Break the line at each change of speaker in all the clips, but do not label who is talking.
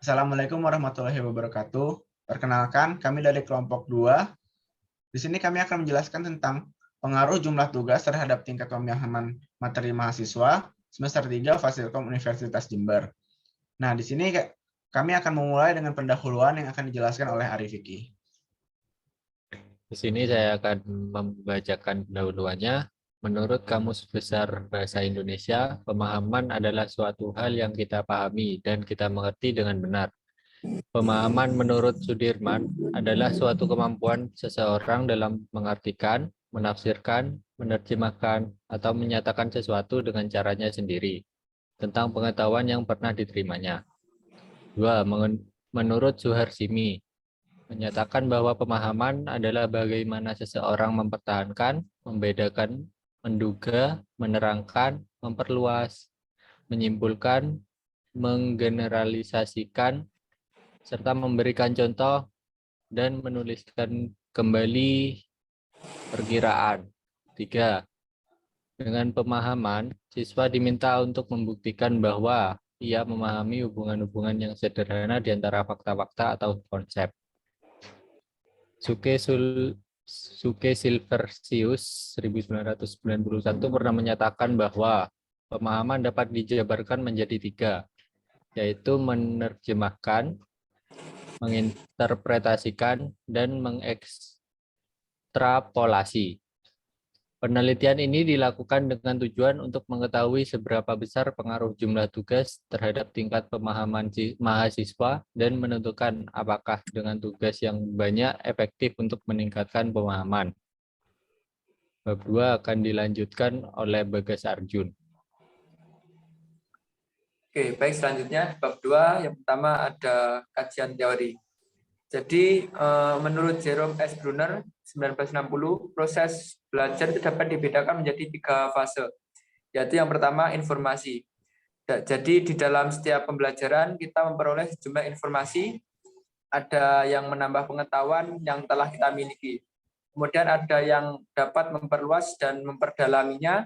Assalamualaikum warahmatullahi wabarakatuh. Perkenalkan, kami dari kelompok 2. Di sini kami akan menjelaskan tentang pengaruh jumlah tugas terhadap tingkat pemahaman materi mahasiswa semester 3 Fasilkom Universitas Jember. Nah, di sini kami akan memulai dengan pendahuluan yang akan dijelaskan oleh Ari Vicky.
Di sini saya akan membacakan pendahuluannya. Menurut Kamus Besar Bahasa Indonesia, pemahaman adalah suatu hal yang kita pahami dan kita mengerti dengan benar. Pemahaman menurut Sudirman adalah suatu kemampuan seseorang dalam mengartikan, menafsirkan, menerjemahkan, atau menyatakan sesuatu dengan caranya sendiri tentang pengetahuan yang pernah diterimanya. 2. Menurut Suharsimi, menyatakan bahwa pemahaman adalah bagaimana seseorang mempertahankan, membedakan, menduga, menerangkan, memperluas, menyimpulkan, menggeneralisasikan, serta memberikan contoh dan menuliskan kembali perkiraan. 3. Dengan pemahaman, siswa diminta untuk membuktikan bahwa ia memahami hubungan-hubungan yang sederhana di antara fakta-fakta atau konsep. Suke Silversius 1991 pernah menyatakan bahwa pemahaman dapat dijabarkan menjadi 3, yaitu menerjemahkan, menginterpretasikan, dan mengekstrapolasi. Penelitian ini dilakukan dengan tujuan untuk mengetahui seberapa besar pengaruh jumlah tugas terhadap tingkat pemahaman mahasiswa dan menentukan apakah dengan tugas yang banyak efektif untuk meningkatkan pemahaman. Bab 2 akan dilanjutkan oleh Bagas Arjun.
Oke, baik, selanjutnya bab 2 yang pertama ada kajian teori. Jadi menurut Jerome S. Brunner 1960, proses belajar itu dapat dibedakan menjadi 3 fase. Yaitu yang pertama informasi. Jadi di dalam setiap pembelajaran kita memperoleh sejumlah informasi, ada yang menambah pengetahuan yang telah kita miliki. Kemudian ada yang dapat memperluas dan memperdalaminya,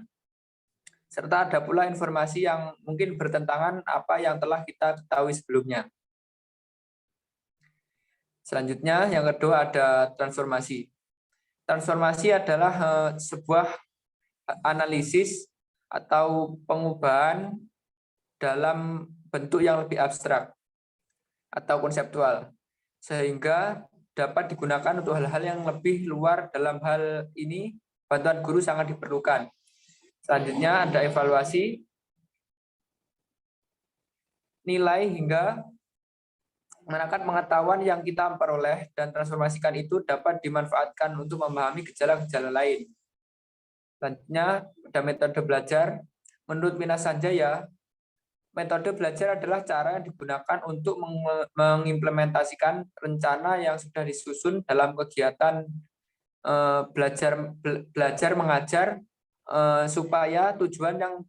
serta ada pula informasi yang mungkin bertentangan apa yang telah kita ketahui sebelumnya. Selanjutnya, yang kedua ada transformasi. Transformasi adalah sebuah analisis atau pengubahan dalam bentuk yang lebih abstrak atau konseptual, sehingga dapat digunakan untuk hal-hal yang lebih luar. Dalam hal ini, bantuan guru sangat diperlukan. Selanjutnya ada evaluasi, nilai hingga menekan pengetahuan yang kita peroleh dan transformasikan itu dapat dimanfaatkan untuk memahami gejala-gejala lain. Selanjutnya ada metode belajar. Menurut Minas Sanjaya, metode belajar adalah cara yang digunakan untuk mengimplementasikan rencana yang sudah disusun dalam kegiatan belajar mengajar supaya tujuan yang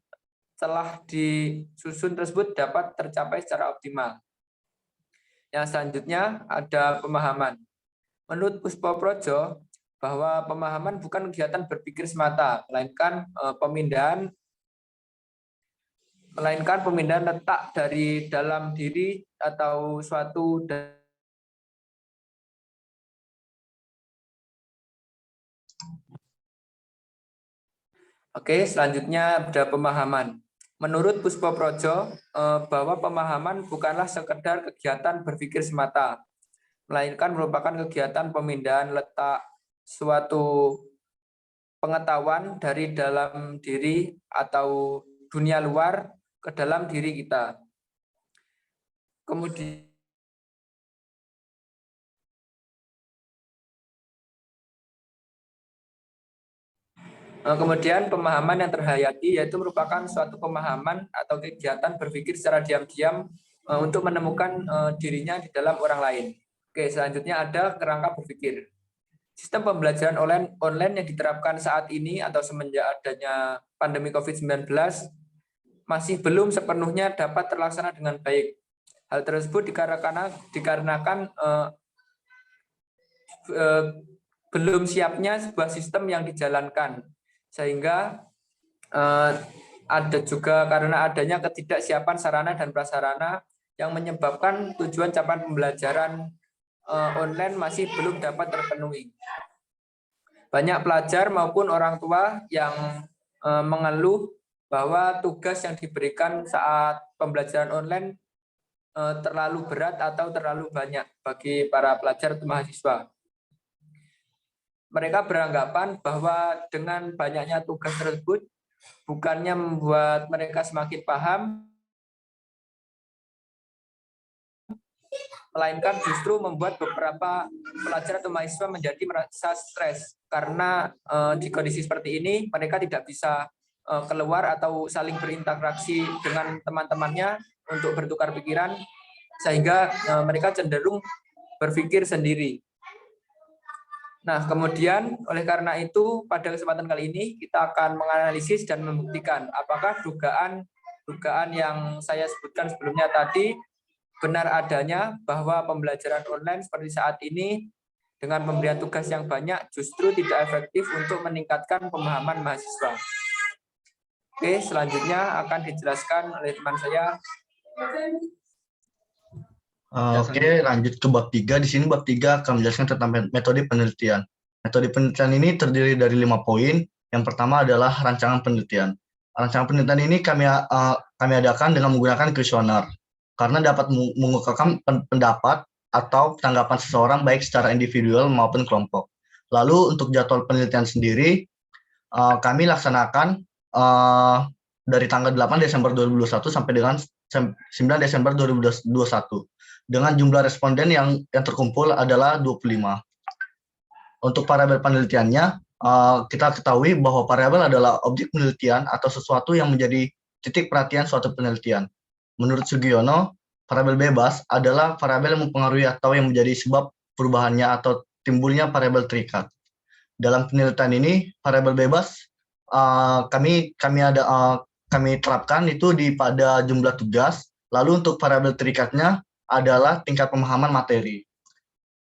telah disusun tersebut dapat tercapai secara optimal. Yang selanjutnya ada pemahaman. Menurut Puspo Projo, bahwa pemahaman bukan kegiatan berpikir semata, melainkan pemindahan letak dari dalam diri atau suatu. Oke, selanjutnya ada pemahaman. Menurut Puspo Projo, bahwa pemahaman bukanlah sekedar kegiatan berpikir semata, melainkan merupakan kegiatan pemindahan letak suatu pengetahuan dari dalam diri atau dunia luar ke dalam diri kita. Kemudian pemahaman yang terhayati yaitu merupakan suatu pemahaman atau kegiatan berpikir secara diam-diam untuk menemukan dirinya di dalam orang lain. Oke, selanjutnya ada kerangka berpikir. Sistem pembelajaran online yang diterapkan saat ini atau semenjak adanya pandemi COVID-19 masih belum sepenuhnya dapat terlaksana dengan baik. Hal tersebut dikarenakan belum siapnya sebuah sistem yang dijalankan, sehingga ada juga karena adanya ketidaksiapan sarana dan prasarana yang menyebabkan tujuan capaian pembelajaran online masih belum dapat terpenuhi. Banyak pelajar maupun orang tua yang mengeluh bahwa tugas yang diberikan saat pembelajaran online terlalu berat atau terlalu banyak bagi para pelajar atau mahasiswa. Mereka beranggapan bahwa dengan banyaknya tugas tersebut bukannya membuat mereka semakin paham, melainkan justru membuat beberapa pelajar atau mahasiswa menjadi merasa stres karena di kondisi seperti ini mereka tidak bisa keluar atau saling berinteraksi dengan teman-temannya untuk bertukar pikiran, sehingga mereka cenderung berpikir sendiri. Nah, kemudian oleh karena itu pada kesempatan kali ini kita akan menganalisis dan membuktikan apakah dugaan yang saya sebutkan sebelumnya tadi benar adanya, bahwa pembelajaran online seperti saat ini dengan pemberian tugas yang banyak justru tidak efektif untuk meningkatkan pemahaman mahasiswa. Oke, selanjutnya akan dijelaskan oleh teman saya.
Oke, lanjut ke bab 3. Di sini bab 3 akan menjelaskan tentang metode penelitian. Metode penelitian ini terdiri dari 5 poin. Yang pertama adalah rancangan penelitian. Rancangan penelitian ini kami adakan dengan menggunakan kuesioner, karena dapat mengungkapkan pendapat atau tanggapan seseorang baik secara individual maupun kelompok. Lalu untuk jadwal penelitian sendiri, kami laksanakan dari tanggal 8 Desember 2021 sampai dengan 9 Desember 2021. Dengan jumlah responden yang terkumpul adalah 25. Untuk variabel penelitiannya, kita ketahui bahwa variabel adalah objek penelitian atau sesuatu yang menjadi titik perhatian suatu penelitian. Menurut Sugiono, variabel bebas adalah variabel yang mempengaruhi atau yang menjadi sebab perubahannya atau timbulnya variabel terikat. Dalam penelitian ini, variabel bebas kami terapkan itu pada jumlah tugas. Lalu untuk variabel terikatnya adalah tingkat pemahaman materi.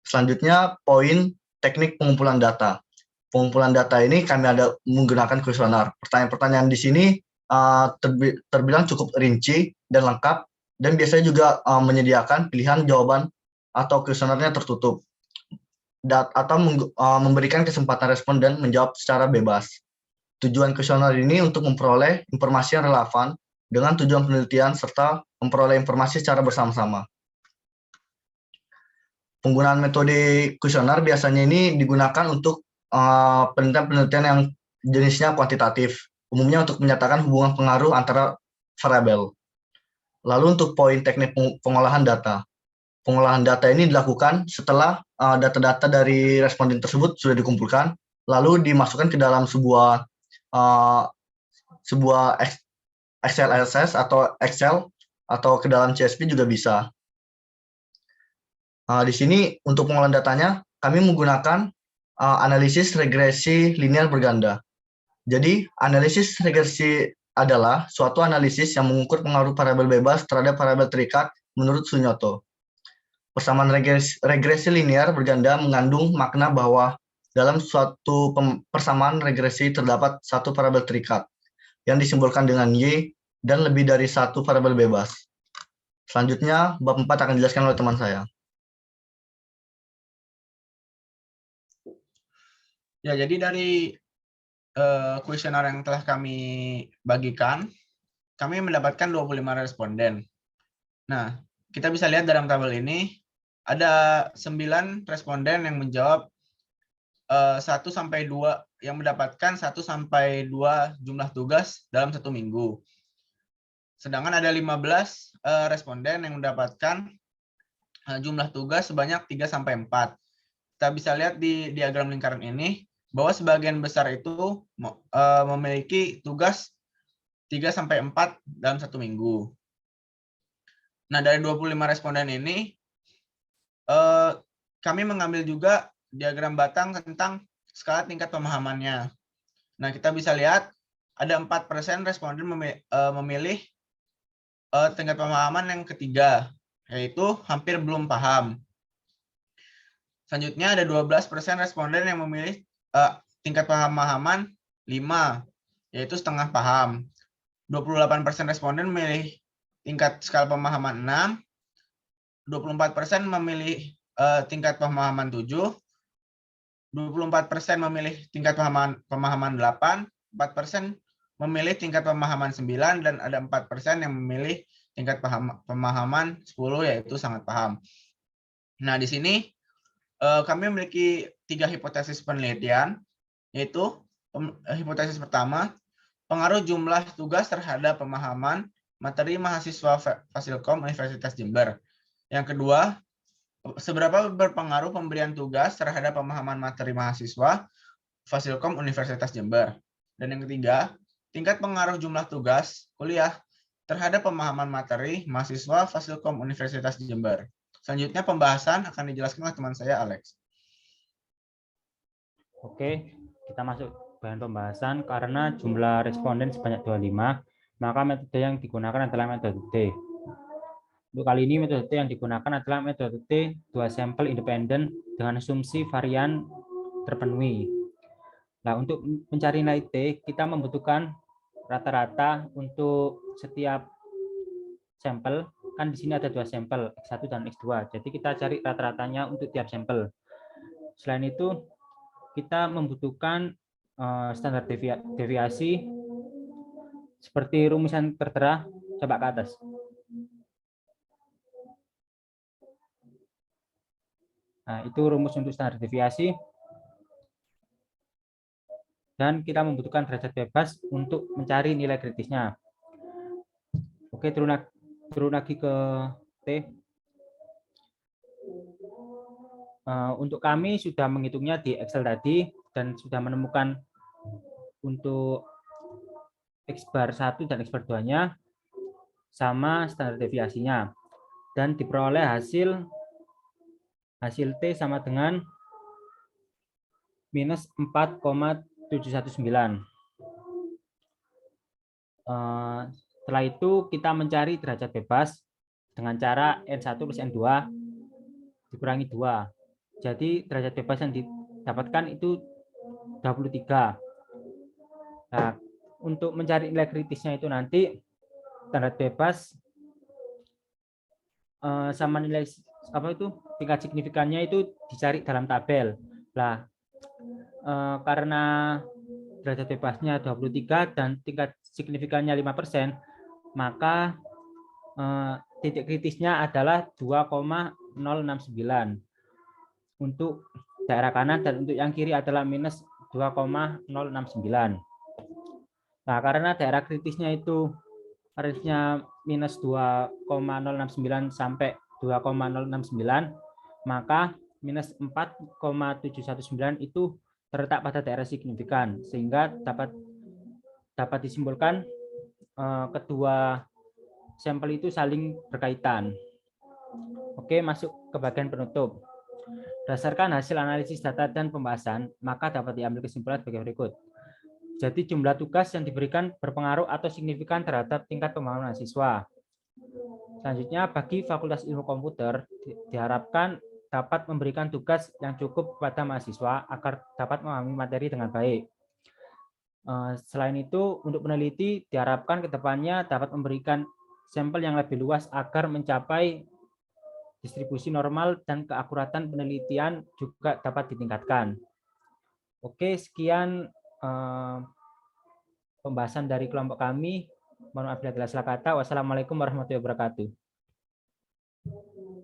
Selanjutnya, poin teknik pengumpulan data. Pengumpulan data ini kami ada menggunakan kuesioner. Pertanyaan-pertanyaan di sini terbilang cukup rinci dan lengkap, dan biasanya juga menyediakan pilihan jawaban atau kuesionernya tertutup, atau memberikan kesempatan responden menjawab secara bebas. Tujuan kuesioner ini untuk memperoleh informasi yang relevan dengan tujuan penelitian serta memperoleh informasi secara bersama-sama. Penggunaan metode kuesioner biasanya ini digunakan untuk penelitian-penelitian yang jenisnya kuantitatif, umumnya untuk menyatakan hubungan pengaruh antara variabel. Lalu untuk poin teknik pengolahan data. Pengolahan data ini dilakukan setelah data-data dari responden tersebut sudah dikumpulkan, lalu dimasukkan ke dalam sebuah XLSS atau Excel, atau ke dalam CSV juga bisa. Di sini untuk pengolahan datanya, kami menggunakan analisis regresi linear berganda. Jadi, analisis regresi adalah suatu analisis yang mengukur pengaruh variabel bebas terhadap variabel terikat menurut Sunyoto. Persamaan regresi linear berganda mengandung makna bahwa dalam suatu persamaan regresi terdapat satu variabel terikat yang disimbolkan dengan Y dan lebih dari satu variabel bebas. Selanjutnya, bab 4 akan dijelaskan oleh teman saya.
Ya, jadi dari kuesioner yang telah kami bagikan, kami mendapatkan 25 responden. Nah, kita bisa lihat dalam tabel ini, ada 9 responden yang menjawab 1 sampai 2, yang mendapatkan 1 sampai 2 jumlah tugas dalam 1 minggu. Sedangkan ada 15 responden yang mendapatkan jumlah tugas sebanyak 3 sampai 4. Kita bisa lihat di diagram lingkaran ini, bahwa sebagian besar itu memiliki tugas 3 sampai 4 dalam 1 minggu. Nah, dari 25 responden ini, kami mengambil juga diagram batang tentang skala tingkat pemahamannya. Nah, kita bisa lihat ada 4% responden memilih tingkat pemahaman yang ketiga, yaitu hampir belum paham. Selanjutnya ada 12% responden yang memilih tingkat pemahaman 5, yaitu setengah paham. 28% responden memilih tingkat skala pemahaman 6, 24% memilih tingkat pemahaman 7, 24% memilih tingkat pemahaman 8, 4% memilih tingkat pemahaman 9, dan ada 4% yang memilih tingkat pemahaman 10, yaitu sangat paham. Nah, di sini kami memiliki 3 hipotesis penelitian, yaitu hipotesis pertama, pengaruh jumlah tugas terhadap pemahaman materi mahasiswa Fasilkom Universitas Jember. Yang kedua, seberapa berpengaruh pemberian tugas terhadap pemahaman materi mahasiswa Fasilkom Universitas Jember. Dan yang ketiga, tingkat pengaruh jumlah tugas kuliah terhadap pemahaman materi mahasiswa Fasilkom Universitas Jember. Selanjutnya pembahasan akan dijelaskan oleh teman saya, Alex.
Oke, kita masuk bahan pembahasan. Karena jumlah responden sebanyak 25, maka metode yang digunakan adalah metode T. Untuk kali ini metode T yang digunakan adalah metode T 2 sampel independen dengan asumsi varian terpenuhi. Nah, untuk mencari nilai T, kita membutuhkan rata-rata untuk setiap sampel. Kan di sini ada 2 sampel, X1 dan X2. Jadi kita cari rata-ratanya untuk tiap sampel. Selain itu, kita membutuhkan standar deviasi seperti rumusan tertera, coba ke atas. Nah, itu rumus untuk standar deviasi. Dan kita membutuhkan derajat bebas untuk mencari nilai kritisnya. Oke, turun lagi ke T. Untuk kami sudah menghitungnya di Excel tadi dan sudah menemukan untuk X bar 1 dan X bar 2-nya sama standar deviasinya. Dan diperoleh hasil T sama dengan minus 4,719. Setelah itu kita mencari derajat bebas dengan cara N1 plus N2 dikurangi 2. Jadi derajat bebas yang didapatkan itu 23. Nah, untuk mencari nilai kritisnya itu nanti derajat bebas sama nilai tingkat signifikannya itu dicari dalam tabel. Nah, karena derajat bebasnya 23 dan tingkat signifikannya 5%, maka titik kritisnya adalah 2,069 untuk daerah kanan, dan untuk yang kiri adalah minus 2,069. Nah, karena daerah kritisnya itu range-nya minus 2,069 sampai 2,069, maka minus 4,719 itu terletak pada daerah signifikan, sehingga dapat disimpulkan kedua sampel itu saling berkaitan. Oke, masuk ke bagian penutup. Berdasarkan hasil analisis data dan pembahasan, maka dapat diambil kesimpulan sebagai berikut. Jadi jumlah tugas yang diberikan berpengaruh atau signifikan terhadap tingkat pemahaman mahasiswa. Selanjutnya, bagi Fakultas Ilmu Komputer diharapkan dapat memberikan tugas yang cukup kepada mahasiswa agar dapat memahami materi dengan baik. Selain itu, untuk peneliti diharapkan ke depannya dapat memberikan sampel yang lebih luas agar mencapai distribusi normal, dan keakuratan penelitian juga dapat ditingkatkan. Oke, sekian pembahasan dari kelompok kami. Mohon maaf bila salah kata. Wassalamualaikum warahmatullahi wabarakatuh.